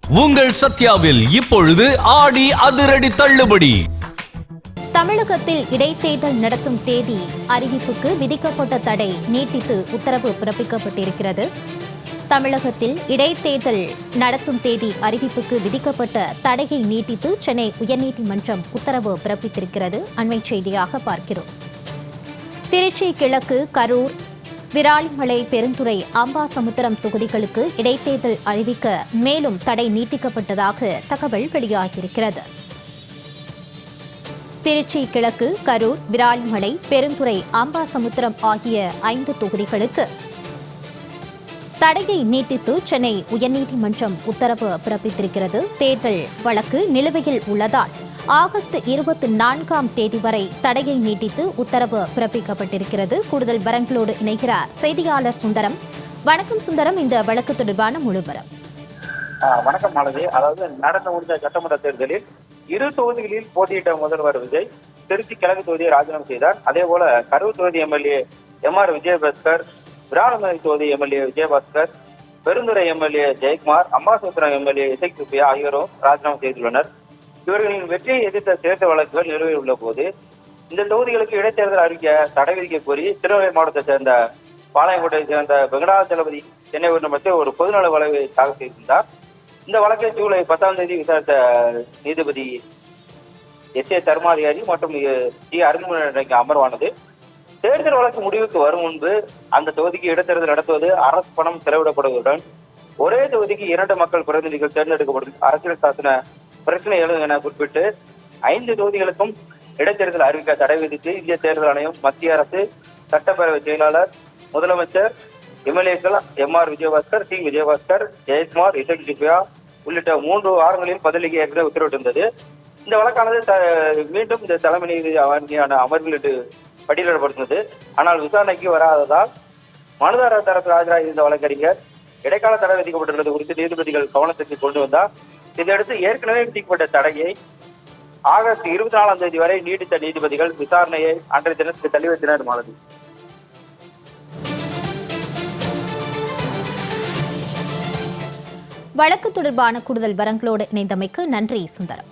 உங்கள் சத்யாவில் இப்பொழுது ஆடி அதிரடி தள்ளுபடி. தமிழகத்தில் இடைத்தேர்தல் நடத்தும் தேதி அறிவிப்புக்கு விதிக்கப்பட்ட தடை நீட்டித்து உத்தரவு பிறப்பிக்கப்பட்டிருக்கிறது. தமிழகத்தில் இடைத்தேர்தல் நடத்தும் தேதி அறிவிப்புக்கு விதிக்கப்பட்ட தடையை நீட்டித்து சென்னை உயர்நீதிமன்றம் உத்தரவு பிறப்பித்திருக்கிறது. அண்மை செய்தியாக பார்க்கிறோம். திருச்சி கிழக்கு, கரூர், விராலிமலை, பெருந்துறை, அம்பாசமுத்திரம் தொகுதிகளுக்கு இடைத்தேர்தல் அறிவிக்க மேலும் தடை நீட்டிக்கப்பட்டதாக தகவல் வெளியாகியிருக்கிறது. திருச்சி கிழக்கு, கரூர், விராலிமலை, பெருந்துறை, அம்பாசமுத்திரம் ஆகிய 5 தொகுதிகளுக்கு தடையை நீட்டித்து சென்னை உயர்நீதிமன்றம் உத்தரவு பிறப்பித்திருக்கிறது. தேர்தல் வழக்கு நிலுவையில் உள்ளதால் ஆகஸ்ட் 24ஆம் தேதி வரை தடையை நீட்டித்து உத்தரவு பிறப்பிக்கப்பட்டிருக்கிறது. கூடுதல் விவரங்களோடு இணைகிறார் செய்தியாளர் சுந்தரம். வணக்கம் சுந்தரம், இந்த வழக்கு தொடர்பான முழுவரம். வணக்கம் மாலதி. அதாவது நடந்து முடிந்த சட்டமன்ற தேர்தலில் 2 தொகுதிகளில் போட்டியிட்ட முதல்வர் விஜய் திருச்சி கிழக்கு தொகுதியை ராஜினாமா செய்தார். அதே போல கரூர் தொகுதி எம்எல்ஏ எம்.ஆர். விஜயபாஸ்கர், விராலிமலை தொகுதி MLA Vijayabaskar, Perundurai MLA Jayakumar, Ambasamudram MLA இசைக் சுப்பியா ஆகியோரும் ராஜினாமா செய்துள்ளனர். இவர்களின் வெற்றியை எதிர்த்த தேர்தல் வழக்குகள் நிலுவையில் உள்ள போது இந்த தொகுதிகளுக்கு இடைத்தேர்தல் அறிவிக்க தடை விதிக்க கோரி திருநெல்வேலி மாவட்டத்தை சேர்ந்த பாளையங்கோட்டையை சேர்ந்த வெங்கடாச்சலபதி சென்னை உயர்நீதிமன்றத்தில் ஒரு பொதுநல வழக்கை தாக்கல் செய்திருந்தார். இந்த வழக்கை ஜூலை 10ஆம் தேதி விசாரித்த நீதிபதி எஸ்.ஏ. தர்மாதிகாரி மற்றும் டி. அருண்மொழி அமர்வானது தேர்தல் வழக்கு முடிவுக்கு வரும் முன்பு அந்த தொகுதிக்கு இடைத்தேர்தல் நடத்துவது அரசு பணம் செலவிடப்படுவதுடன் ஒரே தொகுதிக்கு 2 மக்கள் பிரதிநிதிகள் தேர்ந்தெடுக்கப்படும் அரசியல் சாசன பிரச்சனை எழுதும் என குறிப்பிட்டு 5 தொகுதிகளுக்கும் இடைத்தேர்தல் அறிவிக்க தடை விதித்து இந்திய தேர்தல் ஆணையம், மத்திய அரசு, சட்டப்பேரவை செயலாளர், முதலமைச்சர், எம்எல்ஏக்கள் எம்.ஆர். விஜயபாஸ்கர், டி. விஜயபாஸ்கர், ஜெயக்குமார், இசைக் சுப்பியா உள்ளிட்ட 3 வாரங்களில் பதிலளிக்க ஏற்கனவே உத்தரவிட்டிருந்தது. இந்த வழக்கானது மீண்டும் இந்த தலைமை நீதிபதி அமர்வில் இன்று பட்டியலிடப்படுகிறது. ஆனால் விசாரணைக்கு வராததால் மனுதாரர் தரப்பு ஆஜராக இருந்த வழக்கறிஞர் இடைக்கால தடை விதிக்கப்பட்டுள்ளது குறித்து நீதிபதிகள் கவனத்திற்கு கொண்டு வந்தார். இதையடுத்து ஏற்கனவே விதிக்கப்பட்ட தடையை ஆகஸ்ட் 24ஆம் தேதி வரை நீடித்த நீதிபதிகள் விசாரணையை அன்றைய தினத்துக்கு தள்ளி வைத்தனர். மாலதி, வழக்கு தொடர்பான கூடுதல் விவரங்களோடு இணைந்தமைக்கு நன்றி சுந்தரம்.